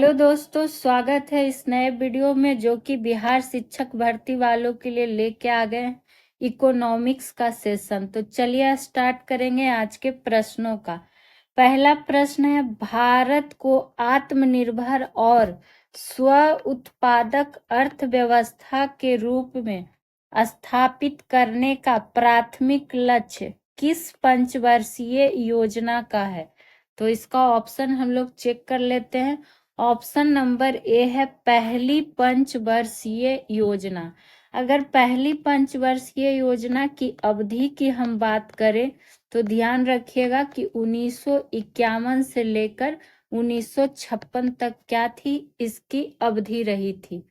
Hello दोस्तों, स्वागत है इस नए वीडियो में जो कि बिहार शिक्षक भर्ती वालों के लिए लेके आ गए हैं इकोनॉमिक्स का सेशन। तो चलिए स्टार्ट करेंगे आज के प्रश्नों का। पहला प्रश्न है, भारत को आत्मनिर्भर और स्व उत्पादक अर्थव्यवस्था के रूप में स्थापित करने का प्राथमिक लक्ष्य किस पंचवर्षीय योजना का है? तो इसका ऑप्शन हम लोग चेक कर लेते हैं। ऑप्शन नंबर ए है पहली पंचवर्षीय योजना। अगर पहली पंचवर्षीय योजना की अवधि की हम बात करें तो ध्यान रखिएगा कि 1951 से लेकर 1956 तक क्या थी, इसकी अवधि रही थी।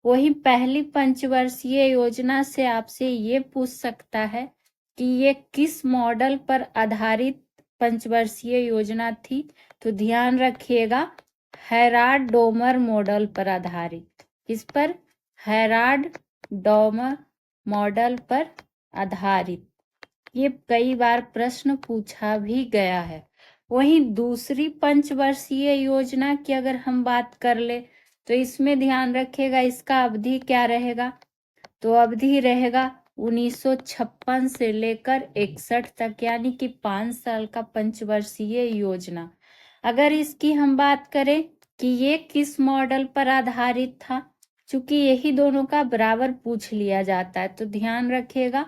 वही पहली पंचवर्षीय योजना से आपसे ये पूछ सकता है कि ये किस मॉडल पर आधारित पंचवर्षीय योजना थी। तो ध्यान रखिएगा, हेराल्ड डोमर मॉडल पर आधारित। किस पर? हेराल्ड डोमर मॉडल पर आधारित। ये कई बार प्रश्न पूछा भी गया है। वहीं दूसरी पंचवर्षीय योजना की अगर हम बात कर ले तो इसमें ध्यान रखिएगा इसका अवधि क्या रहेगा। तो अवधि रहेगा 1956 से लेकर 61 तक, यानी कि 5 साल का पंचवर्षीय योजना। अगर इसकी हम बात करें कि ये किस मॉडल पर आधारित था, चूंकि यही दोनों का बराबर पूछ लिया जाता है, तो ध्यान रखिएगा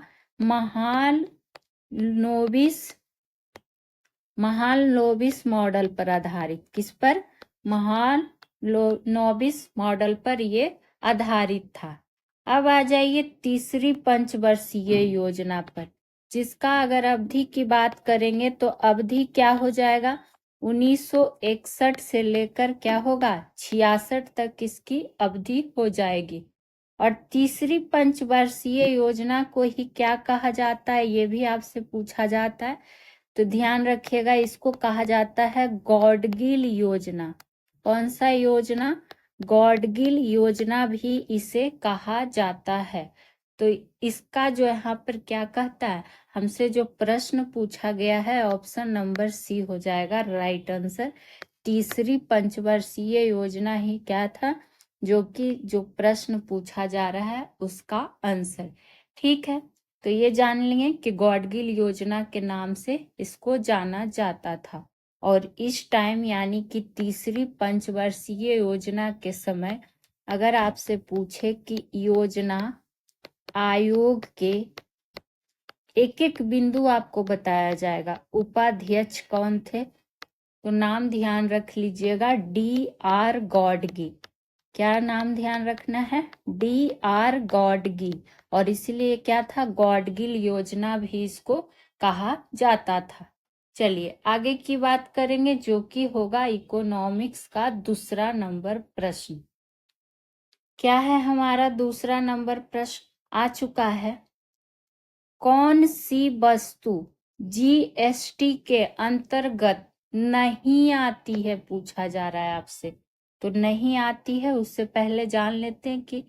महालनोबिस मॉडल पर आधारित। किस पर? महालनोबिस मॉडल पर ये आधारित था। अब आ जाइए तीसरी पंचवर्षीय योजना पर, जिसका अगर अवधि की बात करेंगे तो अवधि क्या हो जाएगा, 1961 से लेकर क्या होगा, 66 तक इसकी अवधि हो जाएगी। और तीसरी पंचवर्षीय योजना को ही क्या कहा जाता है, ये भी आपसे पूछा जाता है। तो ध्यान रखिएगा, इसको कहा जाता है गॉडगिल योजना। कौन सा योजना? गॉडगिल योजना भी इसे कहा जाता है। तो इसका जो यहाँ पर क्या कहता है, हमसे जो प्रश्न पूछा गया है ऑप्शन नंबर सी हो जाएगा राइट आंसर। तीसरी पंचवर्षीय योजना ही क्या था, जो कि जो प्रश्न पूछा जा रहा है उसका आंसर। ठीक है, तो ये जान लिए कि गॉडगिल योजना के नाम से इसको जाना जाता था। और इस टाइम यानी कि तीसरी पंचवर्षीय योजना के समय अगर आपसे पूछे कि योजना आयोग के एक एक बिंदु आपको बताया जाएगा, उपाध्यक्ष कौन थे, तो नाम ध्यान रख लीजिएगा D.R. गॉडगी। क्या नाम ध्यान रखना है? D.R. गॉडगी। और इसलिए क्या था, गॉडगिल योजना भी इसको कहा जाता था। चलिए आगे की बात करेंगे जो कि होगा इकोनॉमिक्स का दूसरा नंबर प्रश्न। क्या है हमारा दूसरा नंबर प्रश्न आ चुका है, कौन सी वस्तु जीएसटी के अंतर्गत नहीं आती है, पूछा जा रहा है आपसे। तो नहीं आती है, उससे पहले जान लेते हैं कि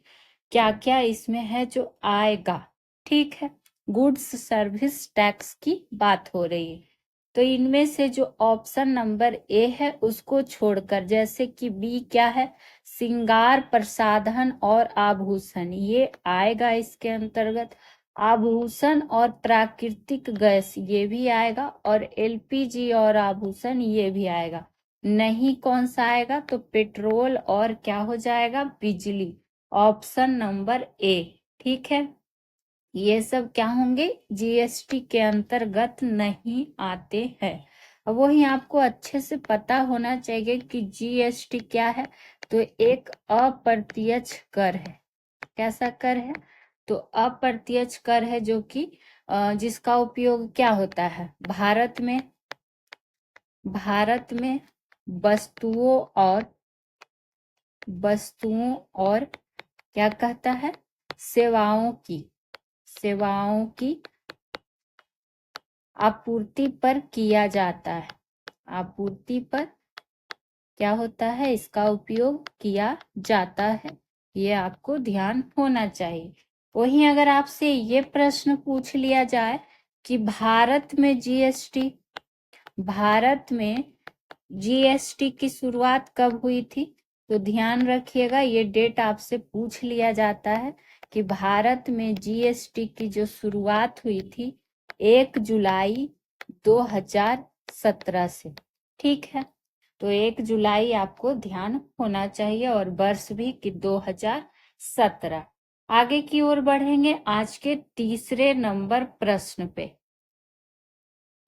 क्या क्या इसमें है जो आएगा। ठीक है, गुड्स सर्विस टैक्स की बात हो रही है। तो इनमें से जो ऑप्शन नंबर ए है उसको छोड़कर, जैसे कि बी क्या है, श्रृंगार प्रसाधन और आभूषण, ये आएगा इसके अंतर्गत। आभूषण और प्राकृतिक गैस ये भी आएगा, और एलपीजी और आभूषण ये भी आएगा। नहीं कौन सा आएगा, तो पेट्रोल और क्या हो जाएगा, बिजली। Option number A. ठीक है, ये सब क्या होंगे, जीएसटी के अंतर्गत नहीं आते हैं। अब वही आपको अच्छे से पता होना चाहिए कि जीएसटी क्या है। तो एक अप्रत्यक्ष कर है। कैसा कर है? तो अप्रत्यक्ष कर है जो कि जिसका उपयोग क्या होता है, भारत में वस्तुओं और क्या कहता है, सेवाओं की आपूर्ति पर किया जाता है। आपूर्ति पर क्या होता है, इसका उपयोग किया जाता है। ये आपको ध्यान होना चाहिए। वहीं अगर आपसे ये प्रश्न पूछ लिया जाए कि भारत में जीएसटी की शुरुआत कब हुई थी, तो ध्यान रखिएगा, ये डेट आपसे पूछ लिया जाता है कि भारत में जीएसटी की जो शुरुआत हुई थी 1 जुलाई 2017 से। ठीक है, तो 1 जुलाई आपको ध्यान होना चाहिए और वर्ष भी कि 2017। आगे की ओर बढ़ेंगे आज के तीसरे नंबर प्रश्न पे।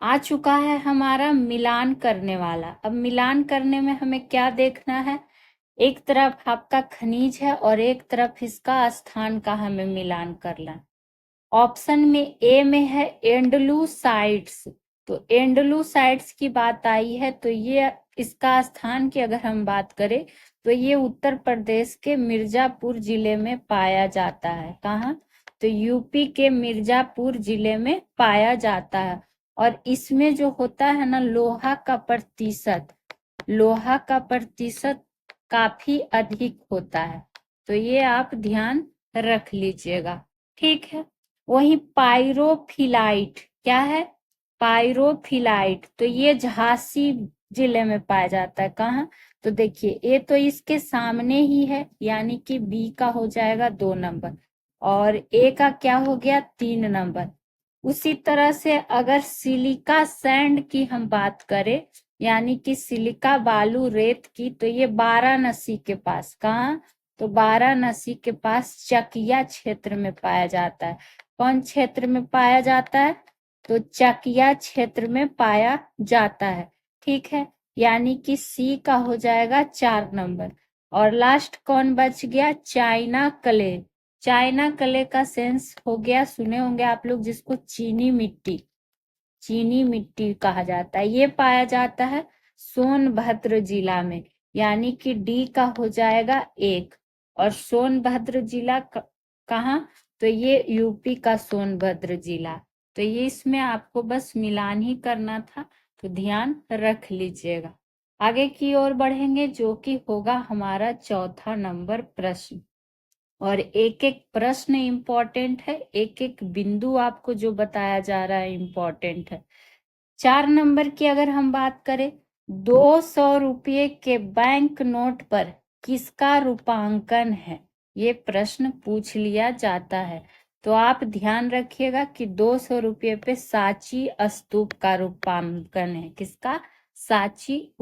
आ चुका है हमारा मिलान करने वाला। अब मिलान करने में हमें क्या देखना है, एक तरफ आपका खनिज है और एक तरफ इसका स्थान का हमें मिलान करना। ऑप्शन में ए में है एंडलूसाइड्स, तो एंडलूसाइड्स की बात आई है, तो ये इसका स्थान की अगर हम बात करें तो ये उत्तर प्रदेश के मिर्जापुर जिले में पाया जाता है। कहाँ, तो यूपी के मिर्जापुर जिले में पाया जाता है। और इसमें जो होता है ना, लोहा का प्रतिशत काफी अधिक होता है, तो ये आप ध्यान रख लीजिएगा। ठीक है, वही पायरोफिलाइट, क्या है, पायरोफिलाइट, तो ये झांसी जिले में पाया जाता है। कहाँ, तो देखिए ये तो इसके सामने ही है, यानी कि बी का हो जाएगा 2 नंबर और ए का क्या हो गया 3 नंबर। उसी तरह से अगर सिलिका सैंड की हम बात करें, यानी कि सिलिका बालू रेत की, तो ये वाराणसी के पास, कहाँ, तो वाराणसी के पास चकिया क्षेत्र में पाया जाता है। कौन क्षेत्र में पाया जाता है, तो चकिया क्षेत्र में पाया जाता है। ठीक है, यानी कि सी का हो जाएगा 4 नंबर। और लास्ट कौन बच गया, चाइना क्ले। चाइना क्ले का सेंस हो गया, सुने होंगे आप लोग, जिसको चीनी मिट्टी कहा जाता है। ये पाया जाता है सोनभद्र जिला में, यानी कि डी का हो जाएगा 1। और सोनभद्र जिला कहाँ, तो ये यूपी का सोनभद्र जिला। तो ये इसमें आपको बस मिलान ही करना था, तो ध्यान रख लीजिएगा। आगे की ओर बढ़ेंगे, जो कि होगा हमारा चौथा नंबर प्रश्न। और एक एक प्रश्न इम्पोर्टेंट है, एक एक बिंदु आपको जो बताया जा रहा है इम्पोर्टेंट है। 4 नंबर की अगर हम बात करें, 200 रुपये के बैंक नोट पर किसका रूपांकन है, ये प्रश्न पूछ लिया जाता है। तो आप ध्यान रखिएगा कि 200 रुपये पे सांची स्तूप का रूपांकन है। किसका, सांची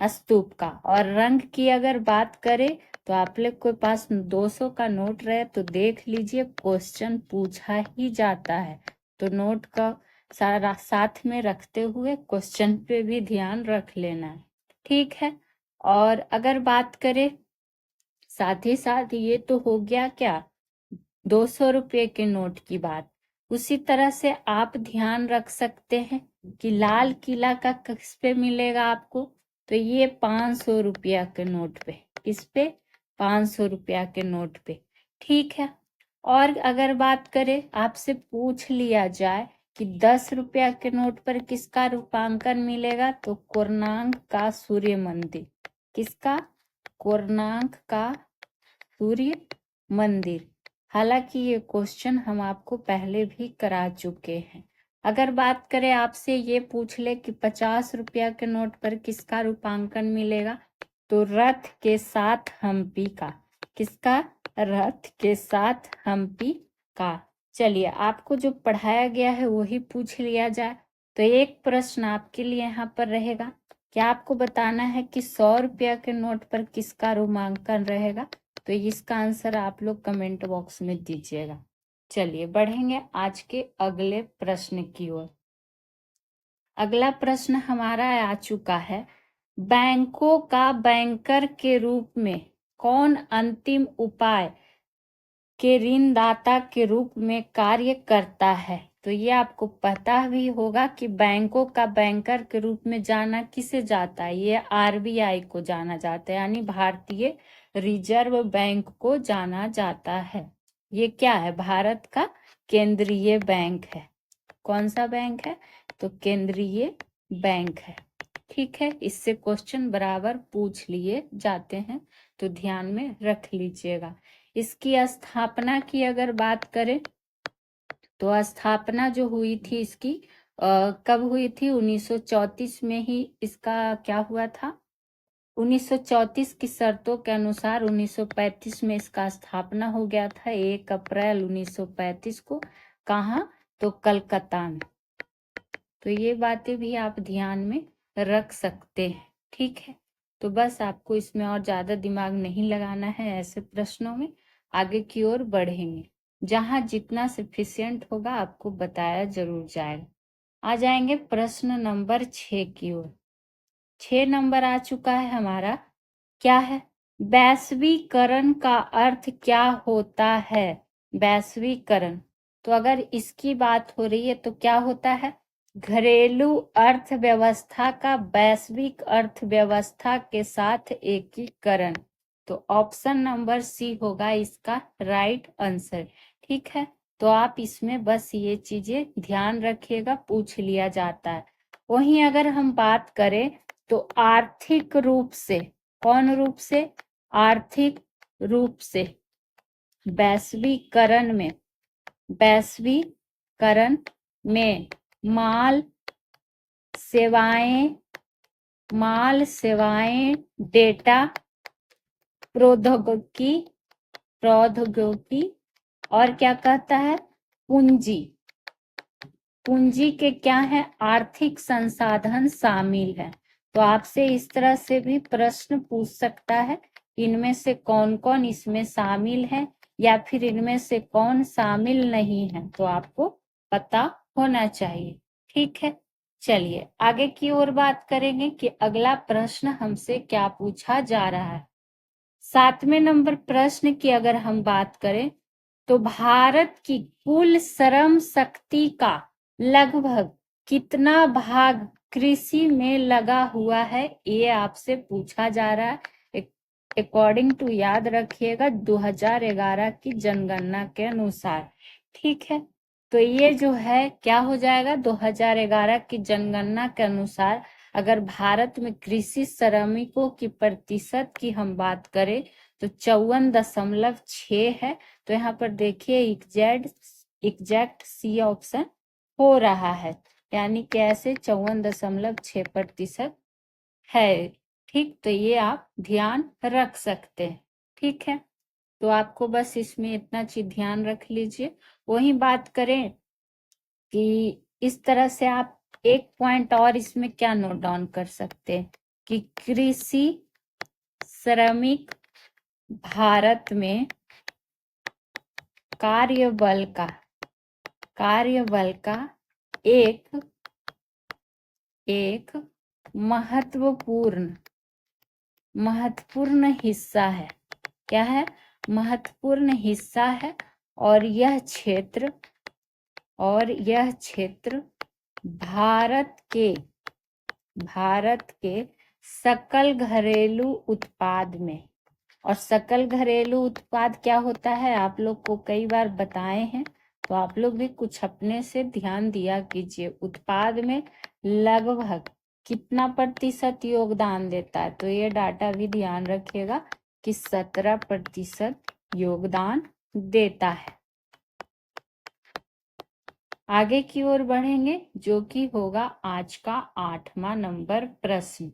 स्तूप का। और रंग की अगर बात करें तो आप लोग के पास 200 का नोट रहे तो देख लीजिए, क्वेश्चन पूछा ही जाता है, तो नोट का सारा साथ में रखते हुए क्वेश्चन पे भी ध्यान रख लेना है। ठीक है, और अगर बात करें साथ ही साथ, ये तो हो गया क्या 200 रुपये के नोट की बात। उसी तरह से आप ध्यान रख सकते हैं कि लाल किला का किस पे मिलेगा आपको, तो ये 500 रुपया के नोट पे, किस पे, 500 रुपया के नोट पे। ठीक है, और अगर बात करें, आपसे पूछ लिया जाए कि 10 रुपया के नोट पर किसका रूपांकन मिलेगा, तो कोणार्क का सूर्य मंदिर। किसका, कोणार्क का सूर्य मंदिर। हालांकि ये क्वेश्चन हम आपको पहले भी करा चुके हैं। अगर बात करें, आपसे ये पूछ ले कि 50 रुपया के नोट पर किसका रूपांकन मिलेगा, तो रथ के साथ हम्पी का। किसका, रथ के साथ हम्पी का। चलिए, आपको जो पढ़ाया गया है वही पूछ लिया जाए। तो एक प्रश्न आपके लिए यहाँ पर रहेगा, क्या आपको बताना है कि 100 रुपया के नोट पर किसका रूपांकन रहेगा। तो इसका आंसर आप लोग कमेंट बॉक्स में दीजिएगा। चलिए बढ़ेंगे आज के अगले प्रश्न की ओर। अगला प्रश्न हमारा आ चुका है, बैंकों का बैंकर के रूप में कौन अंतिम उपाय के ऋणदाता के रूप में कार्य करता है। तो ये आपको पता भी होगा कि बैंकों का बैंकर के रूप में जाना किसे जाता है, ये आरबीआई को जाना जाता है, यानी भारतीय रिजर्व बैंक को जाना जाता है। ये क्या है, भारत का केंद्रीय बैंक है। कौन सा बैंक है, तो केंद्रीय बैंक है। ठीक है, इससे क्वेश्चन बराबर पूछ लिए जाते हैं, तो ध्यान में रख लीजिएगा। इसकी स्थापना की अगर बात करें, तो स्थापना जो हुई थी इसकी कब हुई थी, 1934 में ही इसका क्या हुआ था, 1934 की शर्तों के अनुसार 1935 में इसका स्थापना हो गया था, 1 अप्रैल 1935 को। कहाँ? तो कलकत्ता में। तो ये बातें भी आप ध्यान में रख सकते हैं, ठीक है। तो बस आपको इसमें और ज्यादा दिमाग नहीं लगाना है, ऐसे प्रश्नों में आगे की ओर बढ़ेंगे। जहां जितना सफिशिएंट होगा आपको बताया जरूर जाएगा। आ जाएंगे प्रश्न नंबर 6 की ओर। 6 नंबर आ चुका है हमारा। क्या है? वैश्वीकरण का अर्थ क्या होता है? वैश्वीकरण, तो अगर इसकी बात हो रही है तो क्या होता है? घरेलू अर्थव्यवस्था का वैश्विक अर्थव्यवस्था के साथ एकीकरण। तो ऑप्शन नंबर सी होगा इसका राइट आंसर, ठीक है। तो आप इसमें बस ये चीजें ध्यान रखिएगा, पूछ लिया जाता है। वहीं अगर हम बात करें तो आर्थिक रूप से, कौन रूप से? आर्थिक रूप से वैश्वीकरण में, वैश्वीकरण में माल सेवाएं, डेटा, प्रौद्योगिकी, और क्या कहता है? पूंजी। पूंजी के क्या है? आर्थिक संसाधन शामिल है। तो आपसे इस तरह से भी प्रश्न पूछ सकता है, इनमें से कौन कौन इसमें शामिल है, या फिर इनमें से कौन शामिल नहीं है, तो आपको पता होना चाहिए, ठीक है। चलिए आगे की ओर बात करेंगे कि अगला प्रश्न हमसे क्या पूछा जा रहा है। 7वें नंबर प्रश्न की अगर हम बात करें तो भारत की कुल श्रम शक्ति का लगभग कितना भाग कृषि में लगा हुआ है, ये आपसे पूछा जा रहा है। अकॉर्डिंग टू, याद रखिएगा, 2011 की जनगणना के अनुसार, ठीक है। तो ये जो है क्या हो जाएगा? 2011 की जनगणना के अनुसार अगर भारत में कृषि श्रमिकों की प्रतिशत की हम बात करें तो 54.6 है। तो यहाँ पर देखिए एग्जैक्ट सी ऑप्शन हो रहा है, यानी कि ऐसे 54.6% है, ठीक। तो ये आप ध्यान रख सकते हैं, ठीक है। तो आपको बस इसमें इतना चीज ध्यान रख लीजिए। वही बात करें कि इस तरह से आप एक पॉइंट और इसमें क्या नोट डाउन कर सकते हैं कि कृषि श्रमिक भारत में कार्यबल का एक महत्वपूर्ण हिस्सा है। क्या है? महत्वपूर्ण हिस्सा है। और यह क्षेत्र भारत के सकल घरेलू उत्पाद में, और सकल घरेलू उत्पाद क्या होता है आप लोग को कई बार बताए हैं, तो आप लोग भी कुछ अपने से ध्यान दिया कीजिए। उत्पाद में लगभग कितना प्रतिशत योगदान देता है, तो ये डाटा भी ध्यान रखिएगा कि 17% योगदान देता है। आगे की ओर बढ़ेंगे, जो कि होगा आज का 8वां नंबर प्रश्न।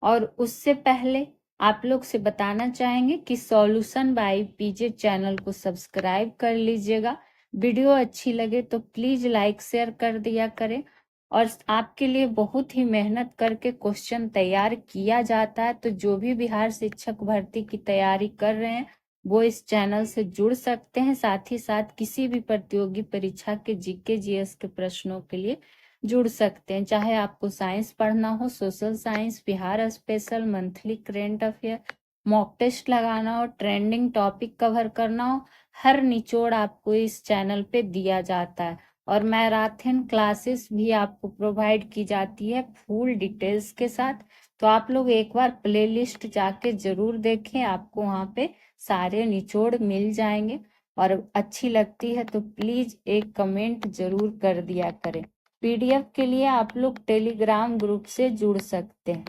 और उससे पहले आप लोग से बताना चाहेंगे कि सॉल्यूशन बाय पीजे चैनल को सब्सक्राइब कर लीजिएगा। वीडियो अच्छी लगे तो प्लीज लाइक शेयर कर दिया करें। और आपके लिए बहुत ही मेहनत करके क्वेश्चन तैयार किया जाता है, तो जो भी बिहार शिक्षक भर्ती की तैयारी कर रहे हैं वो इस चैनल से जुड़ सकते हैं। साथ ही साथ किसी भी प्रतियोगी परीक्षा के जीके जीएस के प्रश्नों के लिए जुड़ सकते हैं। चाहे आपको साइंस पढ़ना हो, social science, Bihar special, monthly current affair, mock test लगाना हो, ट्रेंडिंग टॉपिक कवर करना हो, हर निचोड़ आपको इस चैनल पे दिया जाता है। और मैराथन क्लासेस भी आपको प्रोवाइड की जाती है फुल डिटेल्स के साथ। तो आप लोग एक बार प्लेलिस्ट जाके जरूर देखें, आपको वहाँ पे सारे निचोड़ मिल जाएंगे। और अच्छी लगती है तो प्लीज एक कमेंट जरूर कर दिया करें। पीडीएफ के लिए आप लोग टेलीग्राम ग्रुप से जुड़ सकते हैं।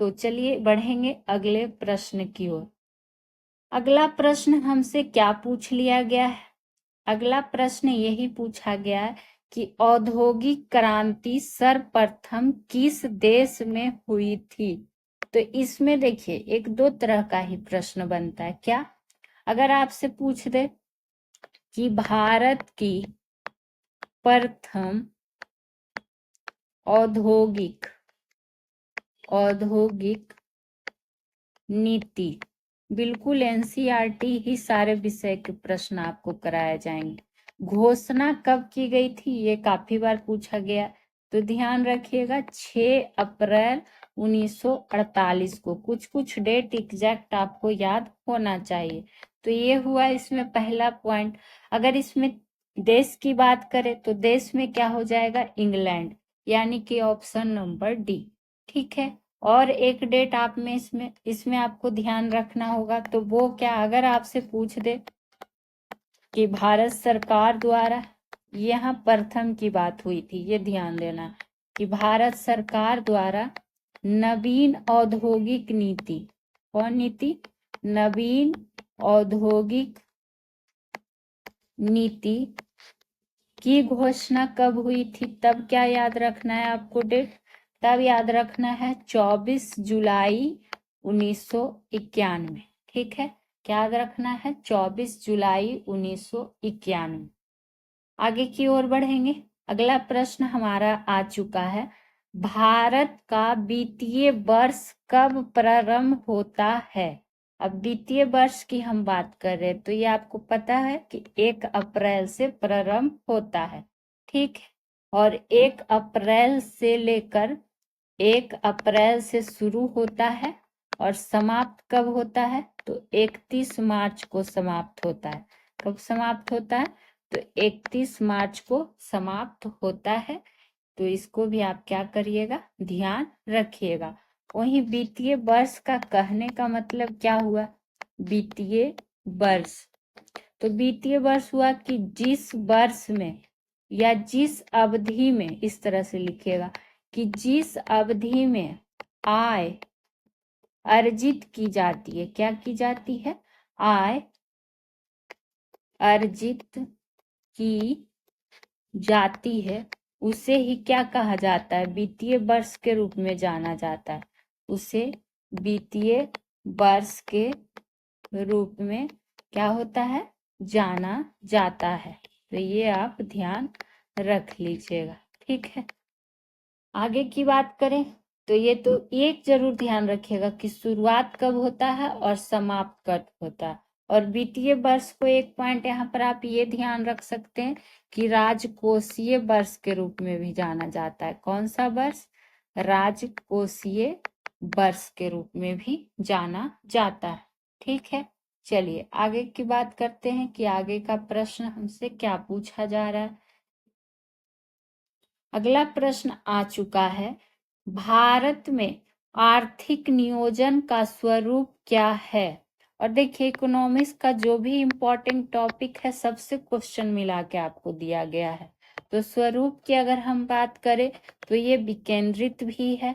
तो चलिए बढ़ेंगे अगले प्रश्न की ओर। अगला प्रश्न हमसे क्या पूछ लिया गया है? अगला प्रश्न यही पूछा गया है कि औद्योगिक क्रांति सर्वप्रथम किस देश में हुई थी। तो इसमें देखिए एक दो तरह का ही प्रश्न बनता है। क्या, अगर आपसे पूछ दे कि भारत की प्रथम औद्योगिक नीति, बिल्कुल एनसीईआरटी ही सारे विषय के प्रश्न आपको कराए जाएंगे। घोषणा कब की गई थी, ये काफी बार पूछा गया, तो ध्यान रखिएगा 6 अप्रैल 1948 को। कुछ कुछ डेट एग्जैक्ट आपको याद होना चाहिए। तो ये हुआ इसमें पहला पॉइंट। अगर इसमें देश की बात करें तो देश में क्या हो जाएगा, इंग्लैंड, यानी कि ऑप्शन नंबर डी। ठीक है। और एक डेट आप में इसमें आपको ध्यान रखना होगा, तो वो क्या, अगर आपसे पूछ दे कि भारत सरकार द्वारा, यहाँ प्रथम की बात हुई थी, ये ध्यान देना कि भारत सरकार द्वारा नवीन औद्योगिक नीति, कौन नीति, नवीन औद्योगिक नीति की घोषणा कब हुई थी, तब क्या याद रखना है आपको डेट, तब याद रखना है 24 जुलाई 1991। ठीक है, क्या याद रखना है, 24 जुलाई 1991। आगे की ओर बढ़ेंगे। अगला प्रश्न हमारा आ चुका है, भारत का वित्तीय वर्ष कब प्रारंभ होता है। अब वित्तीय वर्ष की हम बात कर रहे हैं, तो ये आपको पता है कि 1 अप्रैल से प्रारंभ होता है। ठीक है, और 1 अप्रैल से लेकर 1 अप्रैल से शुरू होता है और समाप्त कब होता है, तो 31 मार्च को समाप्त होता है। कब समाप्त होता है, तो 31 मार्च को समाप्त होता है। तो इसको भी आप क्या करिएगा, ध्यान रखिएगा। वहीं वित्तीय वर्ष का कहने का मतलब क्या हुआ, वित्तीय वर्ष, तो वित्तीय वर्ष हुआ कि जिस वर्ष में या जिस अवधि में, इस तरह से लिखिएगा कि जिस अवधि में आय अर्जित की जाती है, क्या की जाती है, आय अर्जित की जाती है, उसे ही क्या कहा जाता है, वित्तीय वर्ष के रूप में जाना जाता है। उसे वित्तीय वर्ष के रूप में क्या होता है, जाना जाता है। तो ये आप ध्यान रख लीजिएगा। ठीक है, आगे की बात करें तो ये तो एक जरूर ध्यान रखिएगा कि शुरुआत कब होता है और समाप्त कब होता है। और वित्तीय वर्ष को एक पॉइंट यहाँ पर आप ये ध्यान रख सकते हैं कि राजकोषीय वर्ष के रूप में भी जाना जाता है। कौन सा वर्ष, राजकोषीय वर्ष के रूप में भी जाना जाता है। ठीक है, चलिए आगे की बात करते हैं कि आगे का प्रश्न हमसे क्या पूछा जा रहा है। अगला प्रश्न आ चुका है, भारत में आर्थिक नियोजन का स्वरूप क्या है। और देखिए इकोनॉमिक्स का जो भी इम्पोर्टेंट टॉपिक है सबसे क्वेश्चन मिला के आपको दिया गया है। तो स्वरूप की अगर हम बात करें तो ये विकेंद्रित भी है,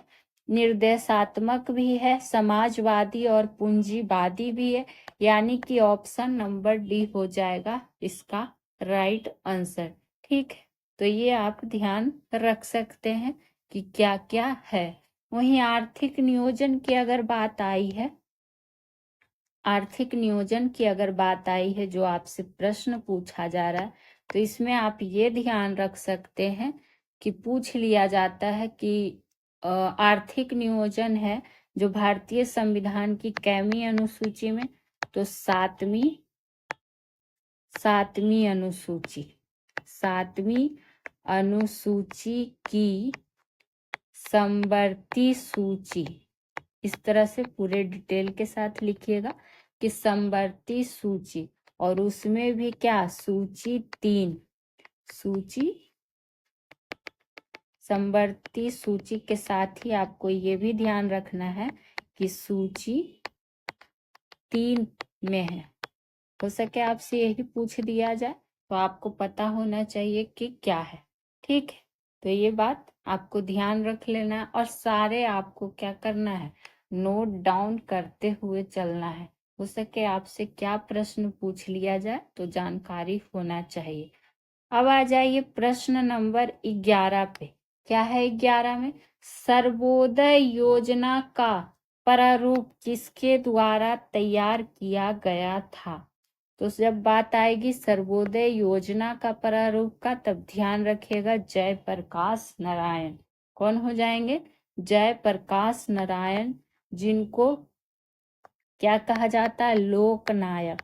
निर्देशात्मक भी है, समाजवादी और पूंजीवादी भी है, यानी कि ऑप्शन नंबर डी हो जाएगा इसका राइट आंसर। ठीक है, तो ये आप ध्यान रख सकते हैं कि क्या क्या है। वहीं आर्थिक नियोजन की अगर बात आई है, आर्थिक नियोजन की अगर बात आई है जो आपसे प्रश्न पूछा जा रहा है, तो इसमें आप ये ध्यान रख सकते हैं कि पूछ लिया जाता है कि आर्थिक नियोजन है जो भारतीय संविधान की कैमी अनुसूची में, तो सातवीं अनुसूची की समवर्ती सूची, इस तरह से पूरे डिटेल के साथ लिखिएगा कि समवर्ती सूची, और उसमें भी क्या, सूची 3, समवर्ती सूची के साथ ही आपको ये भी ध्यान रखना है कि सूची 3 में है। हो सके आपसे यही पूछ दिया जाए तो आपको पता होना चाहिए कि क्या है। ठीक है, तो ये बात आपको ध्यान रख लेना है और सारे आपको क्या करना है, नोट डाउन करते हुए चलना है। हो सके आपसे क्या प्रश्न पूछ लिया जाए तो जानकारी होना चाहिए। अब आ जाइए प्रश्न नंबर 11 पे। क्या है 11 में? सर्वोदय योजना का प्रारूप किसके द्वारा तैयार किया गया था? तो जब बात आएगी सर्वोदय योजना का प्रारूप का, तब ध्यान रखिएगा जयप्रकाश नारायण। कौन हो जाएंगे? जयप्रकाश नारायण, जिनको क्या कहा जाता है? लोकनायक।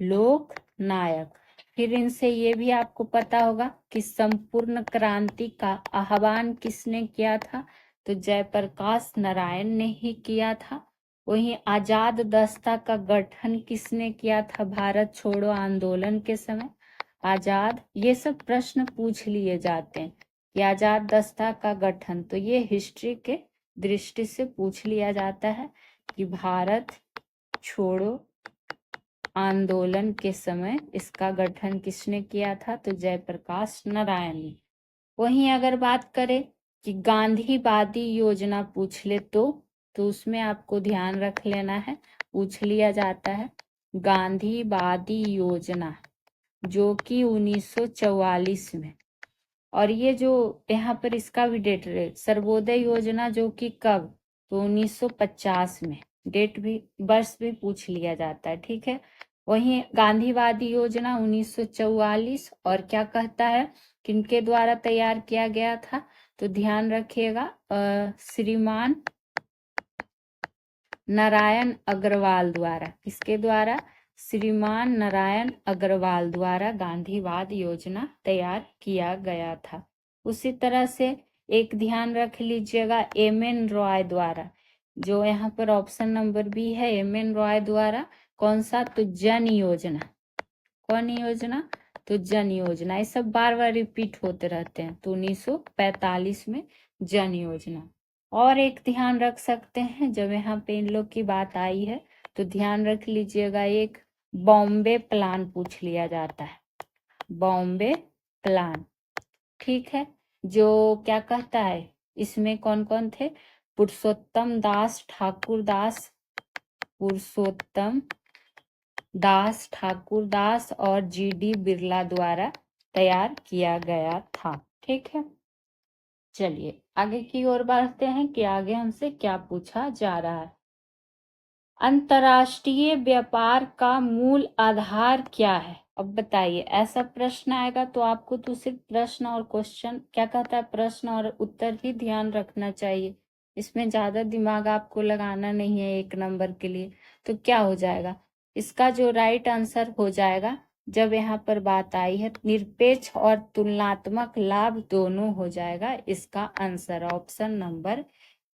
लोकनायक। फिर इनसे ये भी आपको पता होगा कि संपूर्ण क्रांति का आह्वान किसने किया था? तो जयप्रकाश नारायण ने ही किया था। वहीं आजाद दस्ता का गठन किसने किया था भारत छोड़ो आंदोलन के समय? आजाद, ये सब प्रश्न पूछ लिए जाते हैं कि आजाद दस्ता का गठन, तो ये हिस्ट्री के दृष्टि से पूछ लिया जाता है कि भारत छोड़ो आंदोलन के समय इसका गठन किसने किया था? तो जयप्रकाश नारायण ने। वहीं अगर बात करें कि गांधीवादी योजना पूछ ले तो उसमें आपको ध्यान रख लेना है, पूछ लिया जाता है गांधीवादी योजना, जो कि 1944 में। और ये जो यहाँ पर इसका भी डेट है, सर्वोदय योजना, जो कि कब? तो 1950 में। डेट भी, वर्ष भी पूछ लिया जाता है, ठीक है। वहीं गांधीवादी योजना 1944, और क्या कहता है किनके द्वारा तैयार किया गया था? तो ध्यान रखिएगा श्रीमान नारायण अग्रवाल द्वारा। किसके द्वारा? श्रीमान नारायण अग्रवाल द्वारा गांधीवाद योजना तैयार किया गया था। उसी तरह से एक ध्यान रख लीजिएगा एम.एन. रॉय द्वारा, जो यहाँ पर ऑप्शन नंबर बी है, एम.एन. रॉय द्वारा। कौन सा? तो जन योजना। कौन योजना? तो जन योजना। ये सब बार बार रिपीट होते रहते हैं। तो 1945 में जन योजना। और एक ध्यान रख सकते हैं, जब यहाँ पे इन लोग की बात आई है तो ध्यान रख लीजिएगा, एक बॉम्बे प्लान पूछ लिया जाता है। बॉम्बे प्लान, ठीक है, जो क्या कहता है, इसमें कौन कौन थे? पुरुषोत्तम दास ठाकुर दास, पुरुषोत्तम दास ठाकुर दास और जी.डी. बिरला द्वारा तैयार किया गया था, ठीक है। चलिए आगे की ओर बढ़ते हैं कि आगे हमसे क्या पूछा जा रहा है। अंतर्राष्ट्रीय व्यापार का मूल आधार क्या है? अब बताइए, ऐसा प्रश्न आएगा तो आपको तो सिर्फ प्रश्न और क्वेश्चन, क्या कहता है, प्रश्न और उत्तर ही ध्यान रखना चाहिए। इसमें ज्यादा दिमाग आपको लगाना नहीं है एक नंबर के लिए। तो क्या हो जाएगा इसका? जो राइट आंसर हो जाएगा, जब यहाँ पर बात आई है, निरपेक्ष और तुलनात्मक लाभ दोनों हो जाएगा इसका आंसर, ऑप्शन नंबर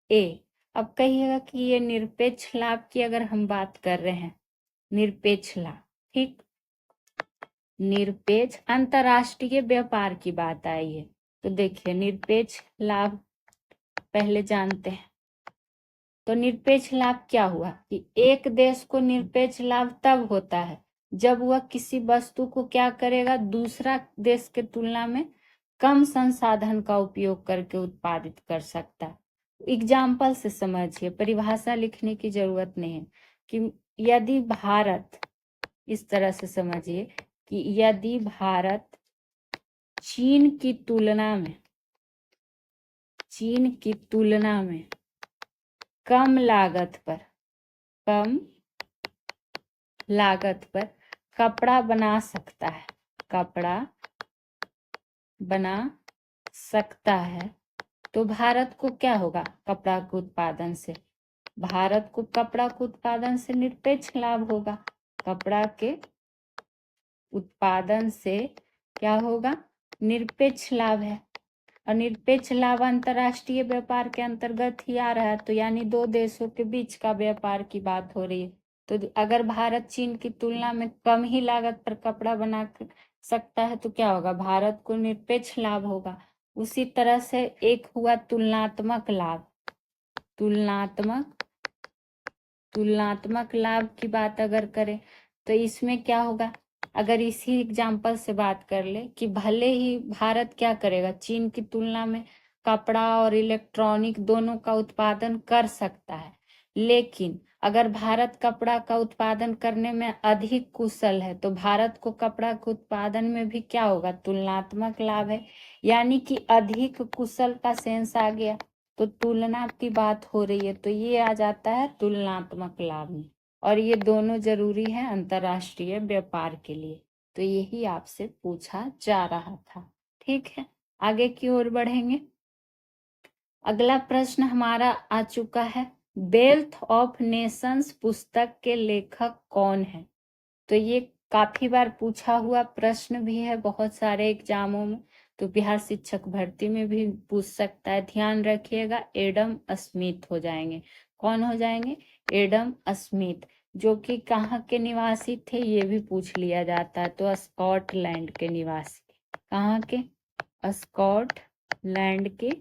ए। अब कहिएगा कि ये निरपेक्ष लाभ की अगर हम बात कर रहे हैं, निरपेक्ष लाभ, ठीक, निरपेक्ष अंतरराष्ट्रीय व्यापार की बात आई है, तो देखिए निरपेक्ष लाभ पहले जानते हैं। तो निरपेक्ष लाभ क्या हुआ कि एक देश को निरपेक्ष लाभ तब होता है जब वह किसी वस्तु को क्या करेगा, दूसरा देश के तुलना में कम संसाधन का उपयोग करके उत्पादित कर सकता है। एग्जाम्पल से समझिए, परिभाषा लिखने की जरूरत नहीं है। कि यदि भारत, इस तरह से समझिए कि यदि भारत चीन की तुलना में कम लागत पर कपड़ा बना सकता है, तो भारत को क्या होगा? कपड़ा के उत्पादन से, भारत को कपड़ा के उत्पादन से निरपेक्ष लाभ होगा। कपड़ा के उत्पादन से क्या होगा? निरपेक्ष लाभ है। और निरपेक्ष लाभ अंतरराष्ट्रीय व्यापार के अंतर्गत ही आ रहा है, तो यानी दो देशों के बीच का व्यापार की बात हो रही है। तो अगर भारत चीन की तुलना में कम ही लागत पर कपड़ा बना सकता है तो क्या होगा? भारत को निरपेक्ष लाभ होगा। उसी तरह से एक हुआ तुलनात्मक लाभ। तुलनात्मक लाभ की बात अगर करें तो इसमें क्या होगा? अगर इसी एग्जाम्पल से बात कर ले कि भले ही भारत क्या करेगा, चीन की तुलना में कपड़ा और इलेक्ट्रॉनिक दोनों का उत्पादन कर सकता है, लेकिन अगर भारत कपड़ा का उत्पादन करने में अधिक कुशल है तो भारत को कपड़ा के उत्पादन में भी क्या होगा, तुलनात्मक लाभ है। यानी कि अधिक कुशल का सेंस आ गया, तो तुलना की बात हो रही है, तो ये आ जाता है तुलनात्मक लाभ में। और ये दोनों जरूरी है अंतर्राष्ट्रीय व्यापार के लिए, तो यही आपसे पूछा जा रहा था। ठीक है, आगे की ओर बढ़ेंगे। अगला प्रश्न हमारा आ चुका है, वेल्थ ऑफ नेशंस पुस्तक के लेखक कौन है। तो ये काफी बार पूछा हुआ प्रश्न भी है बहुत सारे एग्जामों में, तो बिहार शिक्षक भर्ती में भी पूछ सकता है। ध्यान रखिएगा, एडम स्मिथ हो जाएंगे। कौन हो जाएंगे, एडम स्मिथ, जो कि कहाँ के निवासी थे ये भी पूछ लिया जाता है, तो स्कॉटलैंड के निवासी। कहाँ के, स्कॉटलैंड के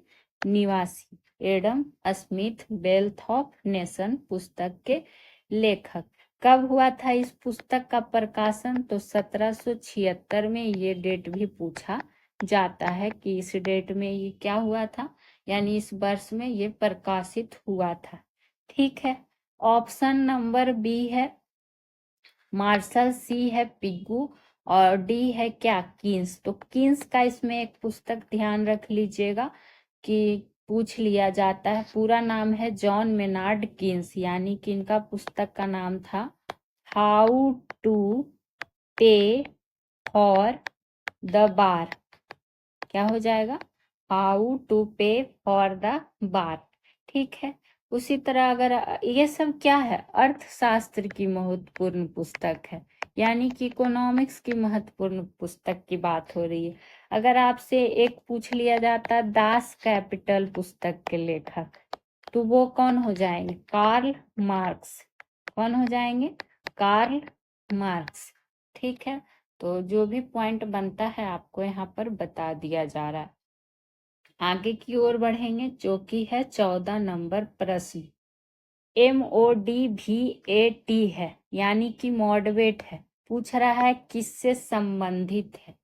निवासी Adam Smith wealth of nation पुस्तक के लेखक। कब हुआ था इस पुस्तक का प्रकाशन, तो 1776 में। ये डेट भी पूछा जाता है कि इस डेट में ये क्या हुआ था, यानी इस वर्ष में ये प्रकाशित हुआ था। ठीक है, ऑप्शन नंबर बी है मार्शल, सी है पिग्गू, और डी है क्या, कीन्स। तो कीन्स का इसमें एक पुस्तक ध्यान रख लीजिएगा कि पूछ लिया जाता है। पूरा नाम है जॉन मेनार्ड कीन्स, यानी कि इनका पुस्तक का नाम था हाउ टू पे फॉर द बार। क्या हो जाएगा, हाउ टू पे फॉर द बार। ठीक है, उसी तरह अगर ये सब क्या है, अर्थशास्त्र की महत्वपूर्ण पुस्तक है, यानी कि इकोनॉमिक्स की महत्वपूर्ण पुस्तक की बात हो रही है। अगर आपसे एक पूछ लिया जाता दास कैपिटल पुस्तक के लेखक, तो वो कौन हो जाएंगे, कार्ल मार्क्स। कौन हो जाएंगे, कार्ल मार्क्स। ठीक है, तो जो भी पॉइंट बनता है आपको यहाँ पर बता दिया जा रहा है। आगे की ओर बढ़ेंगे, जो कि है 14 नंबर प्रश्न। MODVAT है, यानी कि मॉडवेट है। पूछ रहा है किससे संबंधित है,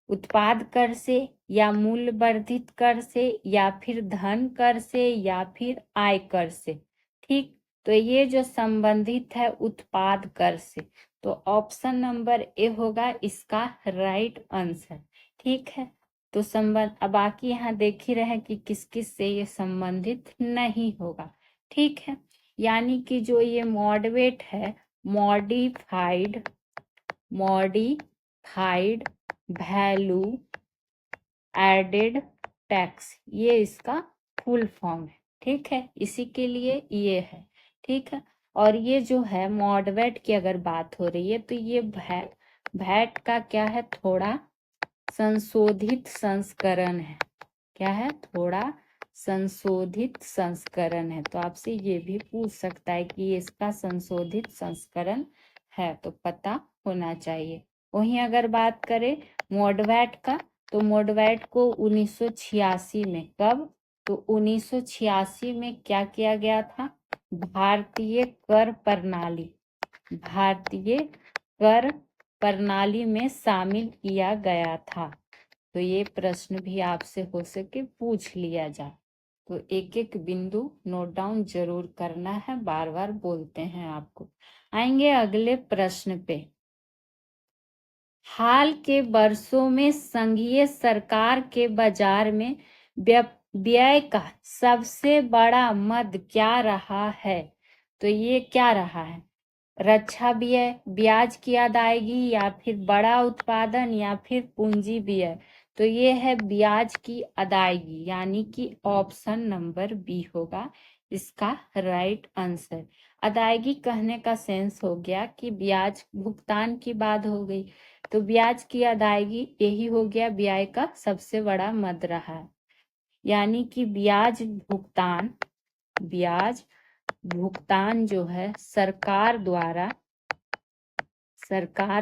उत्पाद कर से, या मूल्य वर्धित कर से, या फिर धन कर से, या फिर आय कर से। ठीक, तो ये जो संबंधित है उत्पाद कर से, तो ऑप्शन नंबर ए होगा इसका राइट आंसर। ठीक है, तो संबंध अब बाकी यहाँ देख ही रहे कि किस किस से ये संबंधित नहीं होगा। ठीक है, यानी कि जो ये मॉडरेट है, मॉडिफाइड वैल्यू एडेड टैक्स, ये इसका फुल फॉर्म है। ठीक है, इसी के लिए ये है। ठीक है, और ये जो है मॉडवेट की अगर बात हो रही है, तो ये वैट का क्या है, थोड़ा संशोधित संस्करण है। क्या है, थोड़ा संशोधित संस्करण है। तो आपसे ये भी पूछ सकता है कि ये इसका संशोधित संस्करण है, तो पता होना चाहिए। वहीं अगर बात करें मॉडवेट का, तो मॉडवेट को 1986 में, कब, तो 1986 में क्या किया गया था, भारतीय कर प्रणाली में शामिल किया गया था। तो ये प्रश्न भी आपसे हो सके पूछ लिया जाए, तो एक एक बिंदु नोट डाउन जरूर करना है, बार बार बोलते हैं आपको। आएंगे अगले प्रश्न पे। हाल के वर्षों में संघीय सरकार के बाजार में व्यय का सबसे बड़ा मद क्या रहा है, तो ये क्या रहा है, रक्षा व्यय, ब्याज की अदायगी, या फिर बड़ा उत्पादन, या फिर पूंजी व्यय। तो ये है ब्याज की अदायगी, यानी कि ऑप्शन नंबर बी होगा इसका राइट आंसर। अदायगी कहने का सेंस हो गया कि ब्याज भुगतान की बात हो गई, तो ब्याज की अदायगी यही हो गया, ब्याज का सबसे बड़ा मद रहा है। यानी कि ब्याज भुगतान जो है सरकार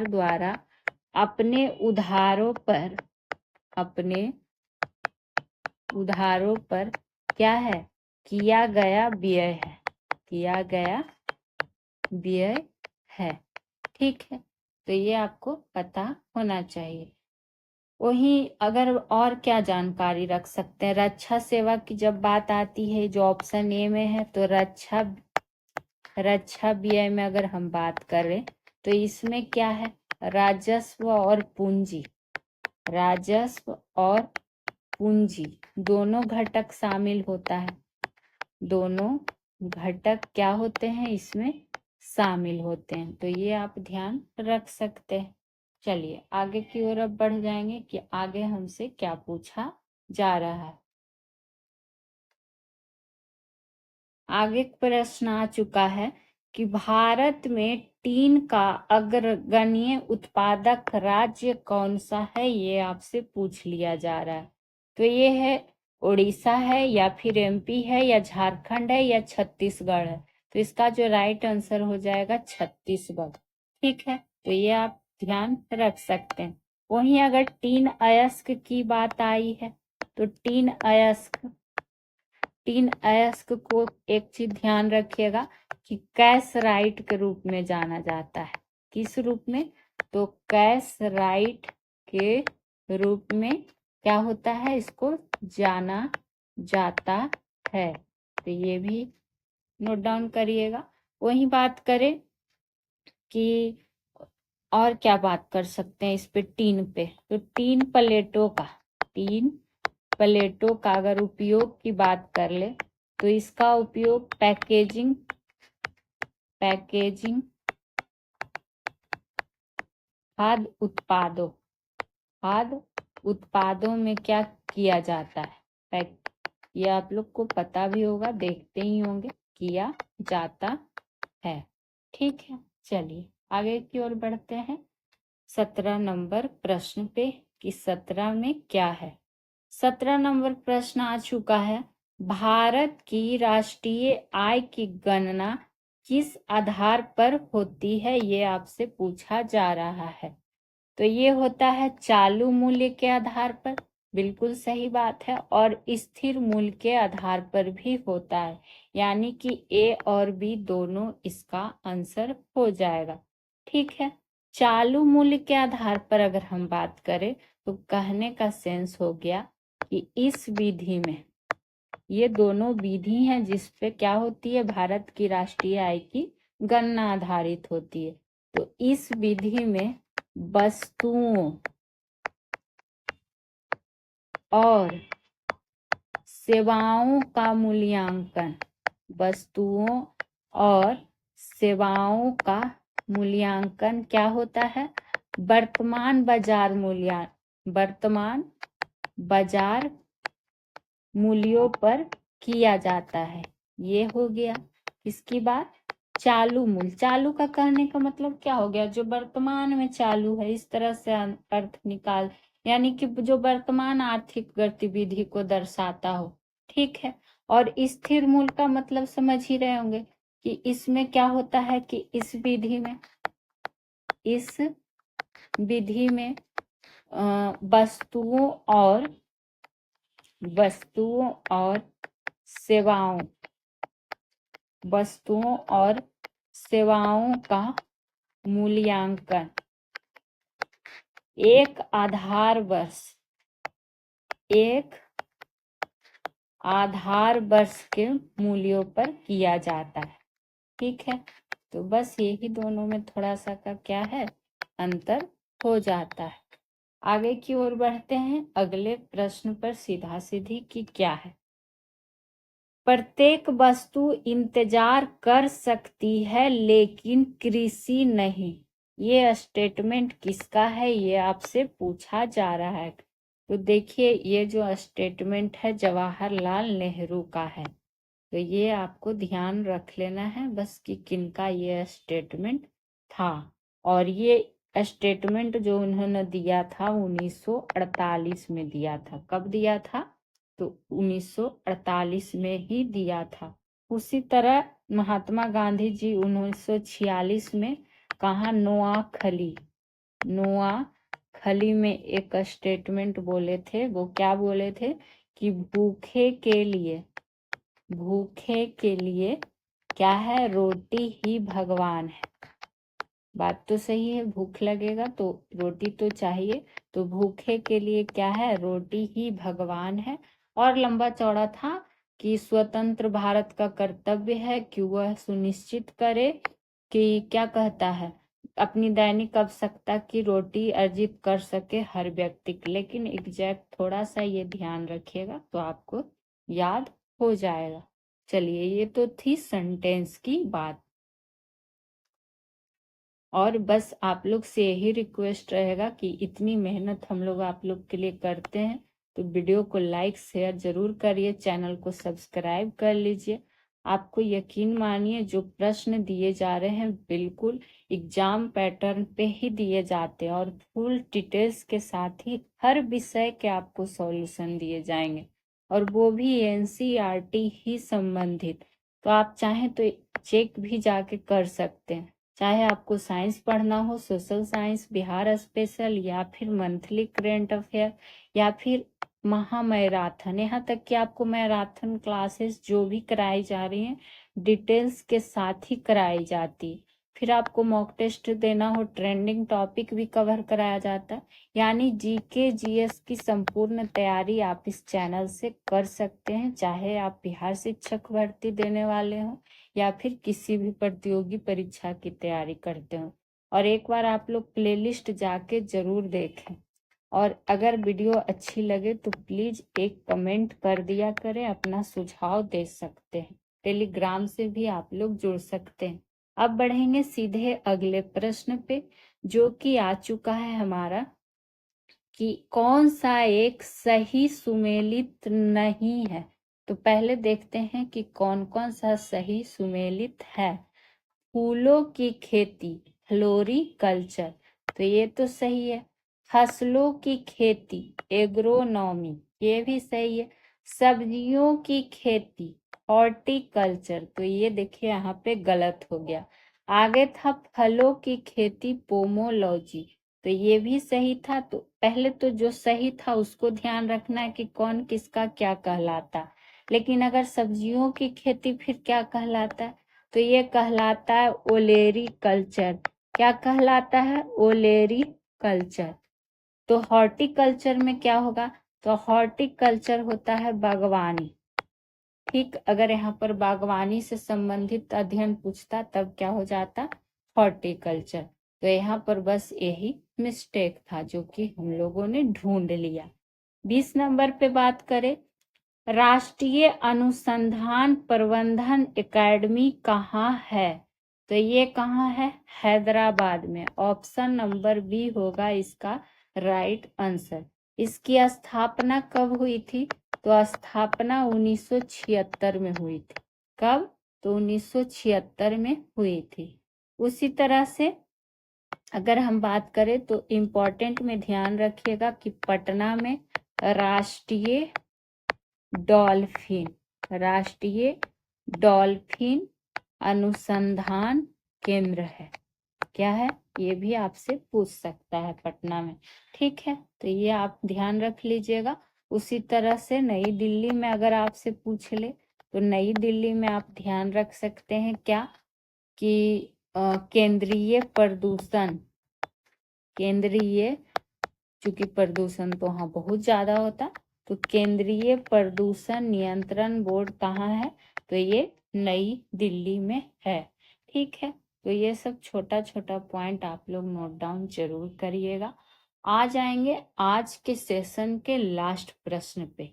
द्वारा अपने उधारों पर क्या है, किया गया व्यय है। ठीक है, तो ये आपको पता होना चाहिए। वहीं अगर और क्या जानकारी रख सकते हैं, रक्षा सेवा की जब बात आती है, जो ऑप्शन ए में है, तो रक्षा रक्षा व्यय में अगर हम बात करें तो इसमें क्या है, राजस्व और पूंजी, राजस्व और पूंजी दोनों घटक शामिल होता है, दोनों घटक क्या होते हैं इसमें शामिल होते हैं। तो ये आप ध्यान रख सकते हैं। चलिए आगे की ओर अब बढ़ जाएंगे कि आगे हमसे क्या पूछा जा रहा है। आगे प्रश्न आ चुका है कि भारत में टीन का अग्रगण्य उत्पादक राज्य कौन सा है, ये आपसे पूछ लिया जा रहा है। तो ये है उड़ीसा है या फिर एमपी है या झारखंड है या छत्तीसगढ़ है। तो इसका जो राइट आंसर हो जाएगा छत्तीसगढ़। ठीक है, तो ये आप ध्यान रख सकते हैं। वहीं अगर टीन अयस्क की बात आई है तो टीन अयस्क को एक चीज ध्यान रखिएगा कि कैसराइट के रूप में जाना जाता है। किस रूप में, तो कैसराइट के रूप में क्या होता है, इसको जाना जाता है। तो ये भी नोट डाउन करिएगा। वही बात करें कि और क्या बात कर सकते हैं इस पे, टीन पे, तो टीन प्लेटों का अगर उपयोग की बात कर ले तो इसका उपयोग पैकेजिंग खाद्य उत्पादों में क्या किया जाता है, ये आप लोग को पता भी होगा, देखते ही होंगे, किया जाता है। ठीक है, चलिए आगे की ओर बढ़ते हैं 17 नंबर प्रश्न पे कि 17 में क्या है। 17 नंबर प्रश्न आ चुका है, भारत की राष्ट्रीय आय की गणना किस आधार पर होती है, ये आपसे पूछा जा रहा है। तो ये होता है चालू मूल्य के आधार पर, बिल्कुल सही बात है, और स्थिर मूल्य के आधार पर भी होता है, यानी कि ए और बी दोनों इसका आंसर हो जाएगा। ठीक है, चालू मूल्य के आधार पर अगर हम बात करें तो कहने का सेंस हो गया कि इस विधि में, ये दोनों विधि हैं जिस पे क्या होती है, भारत की राष्ट्रीय आय की गणना आधारित होती है। तो इस विधि में वस्तुओं और सेवाओं का मूल्यांकन, वस्तुओं और सेवाओं का मूल्यांकन क्या होता है, वर्तमान बाजार मूल्यों पर किया जाता है। ये हो गया इसकी बात, चालू मूल्य। चालू का कहने का मतलब क्या हो गया, जो वर्तमान में चालू है, इस तरह से अर्थ निकाल, यानी कि जो वर्तमान आर्थिक गतिविधि को दर्शाता हो। ठीक है, और स्थिर मूल्य का मतलब समझ ही रहे होंगे कि इसमें क्या होता है कि इस विधि में वस्तुओं और सेवाओं का मूल्यांकन एक आधार वर्ष के मूल्यों पर किया जाता है। ठीक है, तो बस यही दोनों में थोड़ा सा का क्या है, अंतर हो जाता है। आगे की ओर बढ़ते हैं अगले प्रश्न पर सीधा सीधी कि क्या है, प्रत्येक वस्तु इंतजार कर सकती है लेकिन कृषि नहीं, ये स्टेटमेंट किसका है, ये आपसे पूछा जा रहा है। तो देखिए ये जो स्टेटमेंट है जवाहरलाल नेहरू का है। तो ये आपको ध्यान रख लेना है बस कि किनका ये स्टेटमेंट था। और ये स्टेटमेंट जो उन्होंने दिया था 1948 में दिया था। कब दिया था, तो 1948 में ही दिया था। उसी तरह महात्मा गांधी जी 1946 में कहा, नोआखली में एक स्टेटमेंट बोले थे। वो क्या बोले थे कि भूखे के लिए क्या है, रोटी ही भगवान है। बात तो सही है, भूख लगेगा तो रोटी तो चाहिए, तो भूखे के लिए क्या है, रोटी ही भगवान है। और लंबा चौड़ा था कि स्वतंत्र भारत का कर्तव्य है कि वह सुनिश्चित करे कि क्या कहता है, अपनी दैनिक आवश्यकता की रोटी अर्जित कर सके हर व्यक्ति। लेकिन एग्जैक्ट थोड़ा सा ये ध्यान रखिएगा तो आपको याद हो जाएगा। चलिए, ये तो थी सेंटेंस की बात। और बस आप लोग से यही रिक्वेस्ट रहेगा कि इतनी मेहनत हम लोग आप लोग के लिए करते हैं, तो वीडियो को लाइक शेयर जरूर करिए, चैनल को सब्सक्राइब कर लीजिए। आपको यकीन मानिए, जो प्रश्न दिए जा रहे हैं बिल्कुल एग्जाम पैटर्न पे ही दिए जाते हैं और फुल डिटेल्स के साथ ही हर विषय के आपको सॉल्यूशन दिए जाएंगे, और वो भी एनसीईआरटी ही संबंधित। तो आप चाहें तो चेक भी जाके कर सकते हैं, चाहे आपको साइंस पढ़ना हो, सोशल साइंस, बिहार स्पेशल, या फिर मंथली करेंट अफेयर, या फिर महामैराथन, यहाँ तक कि आपको मैराथन क्लासेस जो भी कराई जा रही हैं डिटेल्स के साथ ही कराई जाती। फिर आपको मॉक टेस्ट देना हो, ट्रेंडिंग टॉपिक भी कवर कराया जाता है। यानी जीके जीएस की संपूर्ण तैयारी आप इस चैनल से कर सकते हैं, चाहे आप बिहार शिक्षक भर्ती देने वाले हो या फिर किसी भी प्रतियोगी परीक्षा की तैयारी करते हो। और एक बार आप लोग प्लेलिस्ट जाके जरूर देखें, और अगर वीडियो अच्छी लगे तो प्लीज एक कमेंट कर दिया करें, अपना सुझाव दे सकते हैं। टेलीग्राम से भी आप लोग जुड़ सकते हैं। अब बढ़ेंगे सीधे अगले प्रश्न पे, जो कि आ चुका है हमारा, कि कौन सा एक सही सुमेलित नहीं है। तो पहले देखते हैं कि कौन कौन सा सही सुमेलित है। फूलों की खेती, फ्लोरिकल्चर, तो ये तो सही है। फसलों की खेती, एग्रोनॉमी, ये भी सही है। सब्जियों की खेती, हॉर्टिकल्चर, तो ये देखिए यहाँ पे गलत हो गया। आगे था फलों की खेती, पोमोलॉजी, तो ये भी सही था। तो पहले तो जो सही था उसको ध्यान रखना है कि कौन किसका क्या कहलाता। लेकिन अगर सब्जियों की खेती फिर क्या कहलाता है, तो ये कहलाता है ओलेरी कल्चर। क्या कहलाता है? ओलेरी कल्चर। तो हॉर्टिकल्चर में क्या होगा? तो हॉर्टिकल्चर होता है बागवानी। ठीक, अगर यहाँ पर बागवानी से संबंधित अध्ययन पूछता तब क्या हो जाता? हॉर्टिकल्चर। तो यहाँ पर बस यही मिस्टेक था जो कि हम लोगों ने ढूंढ लिया। 20 नंबर पे बात करें, राष्ट्रीय अनुसंधान प्रबंधन एकेडमी कहाँ है? तो ये कहाँ है? हैदराबाद में। ऑप्शन नंबर बी होगा इसका राइट आंसर। इसकी स्थापना कब हुई थी? तो स्थापना 1976 में हुई थी। कब? तो 1976 में हुई थी। उसी तरह से अगर हम बात करें तो इम्पोर्टेंट में ध्यान रखिएगा कि पटना में राष्ट्रीय डॉल्फिन अनुसंधान केंद्र है। क्या है? ये भी आपसे पूछ सकता है पटना में। ठीक है, तो ये आप ध्यान रख लीजिएगा। उसी तरह से नई दिल्ली में अगर आपसे पूछ ले तो नई दिल्ली में आप ध्यान रख सकते हैं क्या, कि चूंकि प्रदूषण तो वहाँ बहुत ज्यादा होता, तो केंद्रीय प्रदूषण नियंत्रण बोर्ड कहाँ है? तो ये नई दिल्ली में है। ठीक है, तो ये सब छोटा छोटा पॉइंट आप लोग नोट डाउन जरूर करिएगा। आ जाएंगे आज के सेशन के लास्ट प्रश्न पे।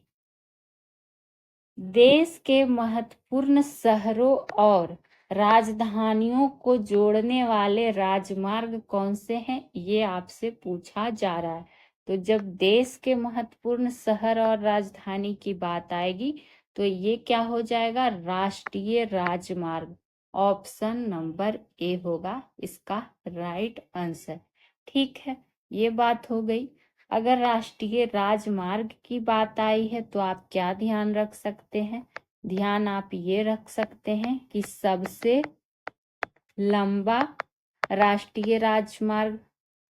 देश के महत्वपूर्ण शहरों और राजधानियों को जोड़ने वाले राजमार्ग कौन से हैं? ये आपसे पूछा जा रहा है। तो जब देश के महत्वपूर्ण शहर और राजधानी की बात आएगी तो ये क्या हो जाएगा? राष्ट्रीय राजमार्ग। ऑप्शन नंबर ए होगा इसका राइट आंसर। ठीक है, ये बात हो गई। अगर राष्ट्रीय राजमार्ग की बात आई है तो आप क्या ध्यान रख सकते हैं? ध्यान आप ये रख सकते हैं कि सबसे लंबा राष्ट्रीय राजमार्ग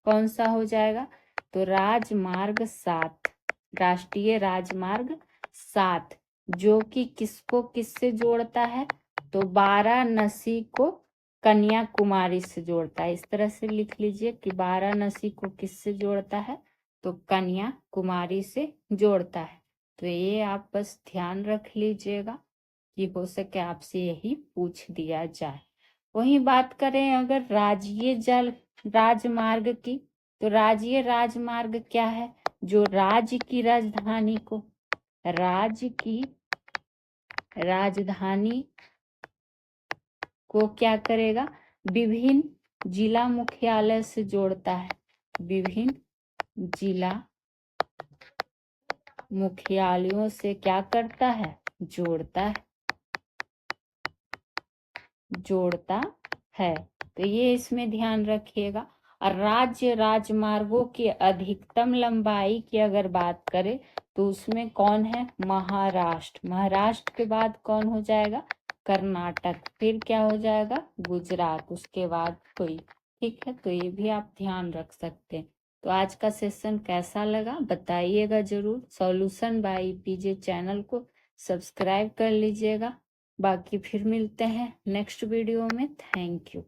कौन सा हो जाएगा? तो राजमार्ग 7, राष्ट्रीय राजमार्ग 7, जो कि किसको किससे जोड़ता है? तो वाराणसी को कन्याकुमारी से जोड़ता है। इस तरह से लिख लीजिए कि वाराणसी को किससे जोड़ता है? तो कन्याकुमारी से जोड़ता है। तो ये आप बस ध्यान रख लीजिएगा। कि हो सके आपसे यही पूछ दिया जाए। वहीं बात करें अगर राज्य जल राजमार्ग की, तो राज्य राजमार्ग क्या है? जो राज्य की राजधानी को, राज्य की राजधानी को क्या करेगा? विभिन्न जिला मुख्यालय से जोड़ता है, विभिन्न जिला मुख्यालयों से क्या करता है? जोड़ता है। तो ये इसमें ध्यान रखिएगा। और राज्य राजमार्गों की अधिकतम लंबाई की अगर बात करें तो उसमें कौन है? महाराष्ट्र। महाराष्ट्र के बाद कौन हो जाएगा? कर्नाटक। फिर क्या हो जाएगा? गुजरात। उसके बाद कोई। ठीक है, तो ये भी आप ध्यान रख सकते हैं। तो आज का सेशन कैसा लगा बताइएगा जरूर। सॉल्यूशन बाय पीजे चैनल को सब्सक्राइब कर लीजिएगा। बाकी फिर मिलते हैं नेक्स्ट वीडियो में। Thank you.